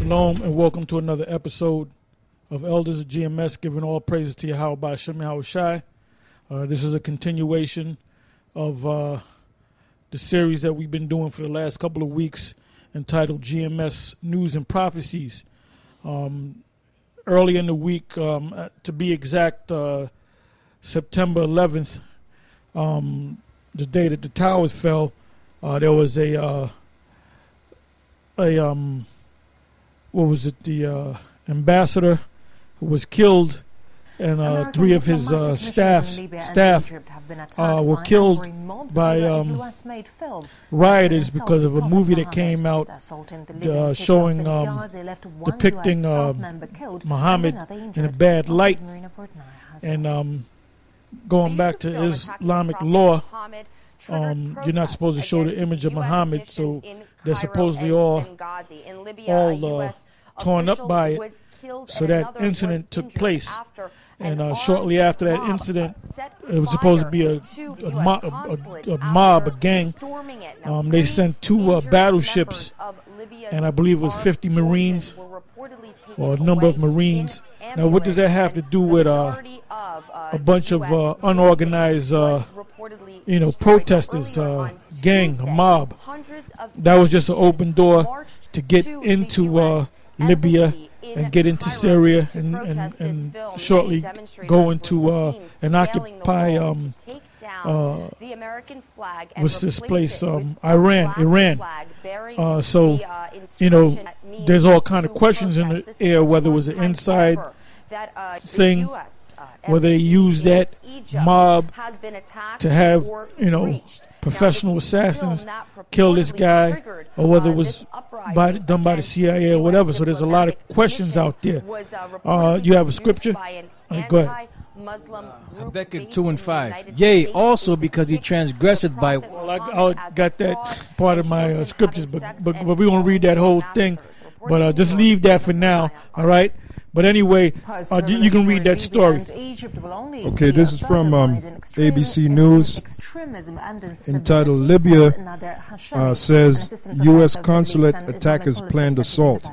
Shalom and welcome to another episode of Elders of GMS, giving all praises to Yahweh by Shem Yahweh Shai. This is a continuation of the series that we've been doing for the last couple of weeks entitled GMS News and Prophecies. Early in the week, to be exact, September 11th, the day that the towers fell, there was the ambassador who was killed, and three of his staff were killed by rioters because of a movie that came out showing depicting Muhammad in a bad light. And going back to Islamic law, you're not supposed to show the image of Muhammad, so they're supposedly all torn up by it. So that incident took place, and shortly after that incident, it was supposed to be a mob, a gang. They sent two battleships, and I believe it was 50 Marines, or a number of Marines. Now, what does that have to do with a bunch of unorganized, protesters, gang, a mob? That was just an open door to get into Libya and get into Syria and shortly go into and occupy what's this place, Iran. So there's all kind of questions in the air, whether it was an inside thing, whether they used that mob to have professional assassins kill this guy, or whether it was done by the CIA or whatever. So there's a lot of questions out there. You have a scripture? Go ahead. Habakkuk 2:5. Yea, also because he transgressed by... Well, I got that part of my scriptures, but we won't read that whole thing. But just leave that for now, all right? But anyway, you can read that story. Okay, this is from ABC News, entitled Libya says U.S. consulate attackers planned assault.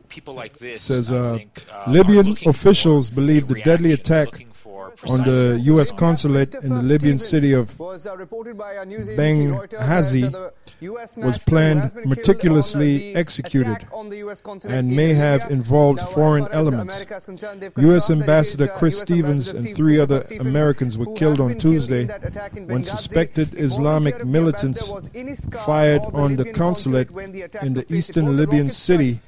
People like this says Libyan officials believe the deadly attack on the U.S. consulate in the Libyan city of Benghazi was planned, meticulously executed, and may have involved foreign elements. U.S. Ambassador Chris Stevens and three other Americans were killed on Tuesday when suspected Islamic militants fired on the consulate in the eastern Libyan city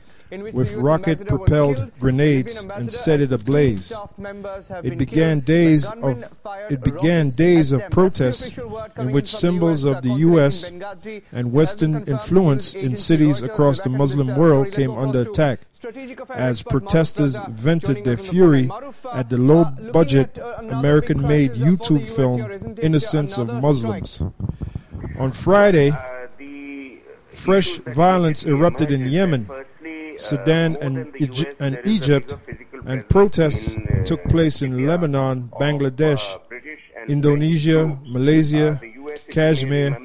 with rocket-propelled grenades and set it ablaze. It began days of protests in which symbols of the U.S. and Western influence in cities across the Muslim world came under attack, as protesters vented their fury at the low-budget American-made YouTube film Innocence of Muslims. On Friday, fresh violence erupted in Yemen, Sudan and Egypt, and protests took place in Lebanon, Bangladesh, Indonesia, Malaysia, Kashmir,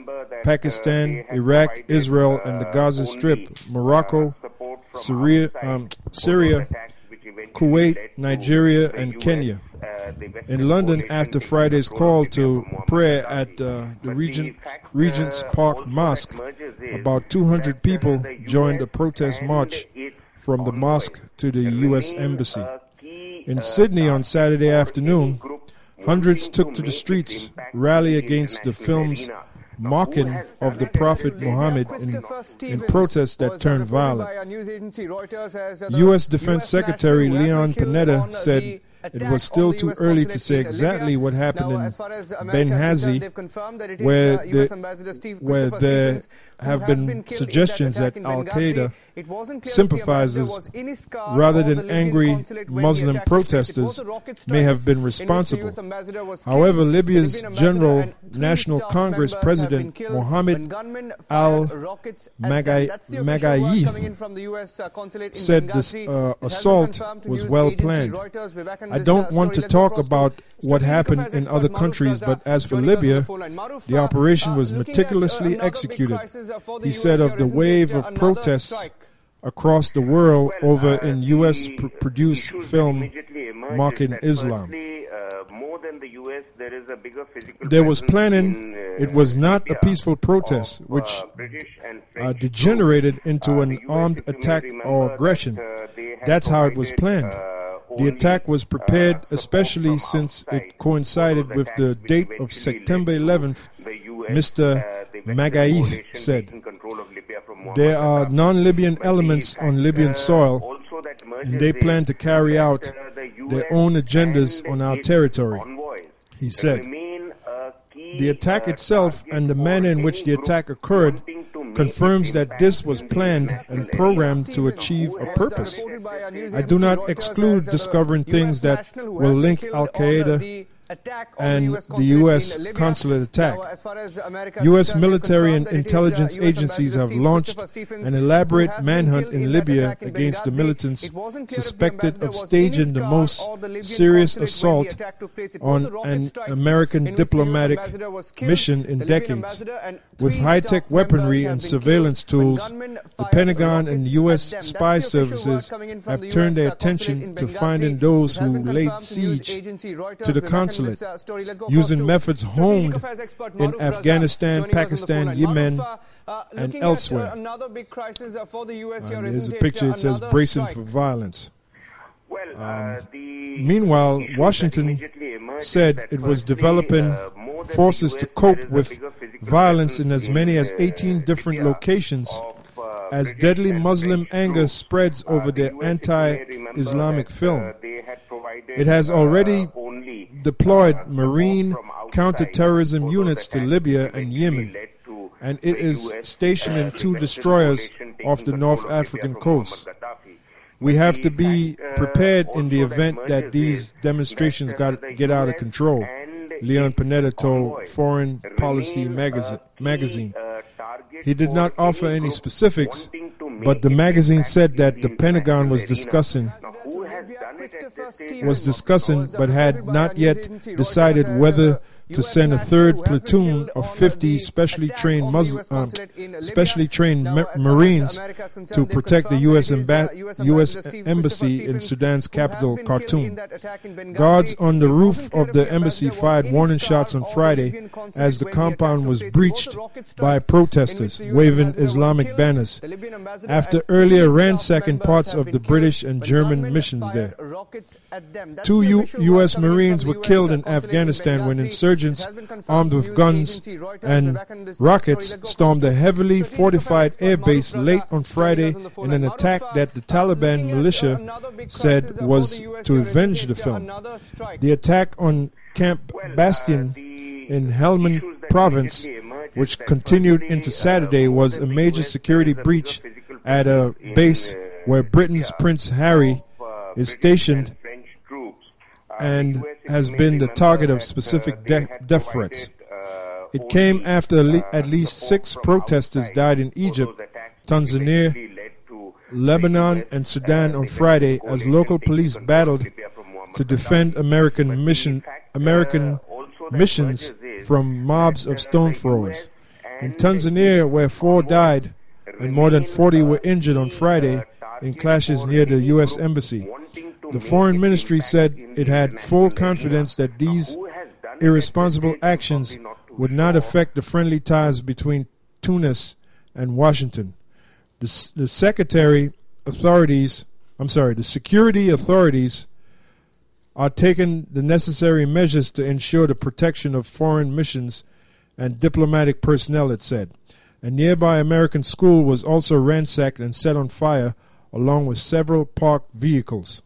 Pakistan, Iraq, Israel, and the Gaza Strip, Morocco, Syria, Kuwait, Nigeria, and Kenya. In London, after Friday's call to prayer at the Regent's Park Mosque, about 200 people joined a protest march from the mosque to the U.S. Embassy. In Sydney on Saturday afternoon, hundreds took to the streets, rally against the film's mocking of the Prophet Muhammad in protests that turned violent. U.S. Defense Secretary Leon Panetta said it was still too early to say exactly what happened in Benghazi, where there have been suggestions that Al-Qaeda sympathizers rather than angry Muslim protesters may have been responsible. However, Libya's General National Congress President Mohammed al-Magayif said this assault was well planned. I don't want to talk about what happened in other countries, but as for Libya, the operation was meticulously executed. He said of the wave of protests across the world over in U.S. produced film mocking Islam. There was planning. It was not a peaceful protest, which degenerated into an armed attack or aggression. That's how it was planned. The attack was prepared, especially since it coincided with the date of September 11th, Mr. Magayif said. There are non-Libyan elements on Libyan soil, and they plan to carry out their own agendas on our territory, he said. The attack itself and the manner in which the attack occurred confirms that this was planned and programmed to achieve a purpose. I do not exclude discovering things that will link Al-Qaeda and the U.S. consulate attack. U.S. military and intelligence agencies have launched an elaborate manhunt in Libya against the militants suspected of staging the most serious assault on an American diplomatic mission in decades. With high-tech weaponry and surveillance tools, the Pentagon and U.S. spy services have turned their attention to finding those who laid siege to the consulate, using methods honed in Afghanistan, Pakistan, Yemen, and elsewhere. And there's a picture, it says bracing for violence. Meanwhile, Washington said it was developing forces to cope with violence in as many as 18 different locations as deadly Muslim anger spreads over their anti-Islamic film. It has already deployed Marine counter-terrorism units to Libya and Yemen, and it is stationing 2 destroyers off the North African coast. We have to be prepared in the event that these demonstrations get out of control, Leon Panetta told Foreign Policy magazine. He did not offer any specifics, but the magazine said that the Pentagon was discussing but had not yet decided whether to send a third platoon of 50 specially trained Marines to protect the U.S. Embassy in Sudan's capital, Khartoum. Guards on the roof of the embassy fired warning shots on Friday as the compound was breached by protesters waving Islamic banners after earlier ransacking parts of the British and German missions there. 2 U.S. Marines were killed in Afghanistan when insurgents armed with guns and rockets stormed a heavily fortified air base late on Friday in an attack that the Taliban militia said was to avenge the film. The attack on Camp Bastion in Helmand province, which continued into Saturday, was a major security breach at a base where Britain's Prince Harry is stationed and has been the target of specific death threats. It came after at least 6 protesters died in Egypt, Tanzania, Lebanon, and Sudan on Friday as local police battled to defend American missions from mobs of stone throwers. In Tanzania, where 4 died and more than 40 were injured on Friday in clashes near the U.S. Embassy, the Foreign Ministry said it had full confidence that these irresponsible actions would not affect the friendly ties between Tunis and Washington. The security authorities are taking the necessary measures to ensure the protection of foreign missions and diplomatic personnel, it said. A nearby American school was also ransacked and set on fire, along with several parked vehicles.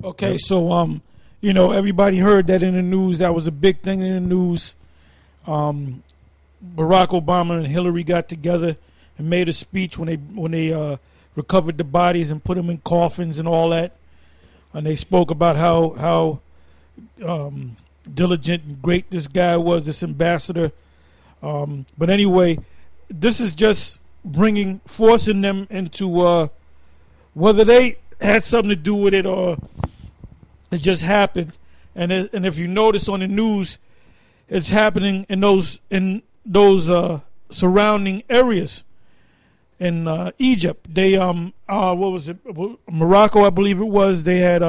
Okay, so everybody heard that in the news. That was a big thing in the news. Barack Obama and Hillary got together and made a speech when they recovered the bodies and put them in coffins and all that, and they spoke about how diligent and great this guy was, this ambassador. But anyway, this is just forcing them into whether they had something to do with it or it just happened. And if you notice on the news, it's happening in those surrounding areas. In Egypt, they what was it? Morocco, I believe it was. They had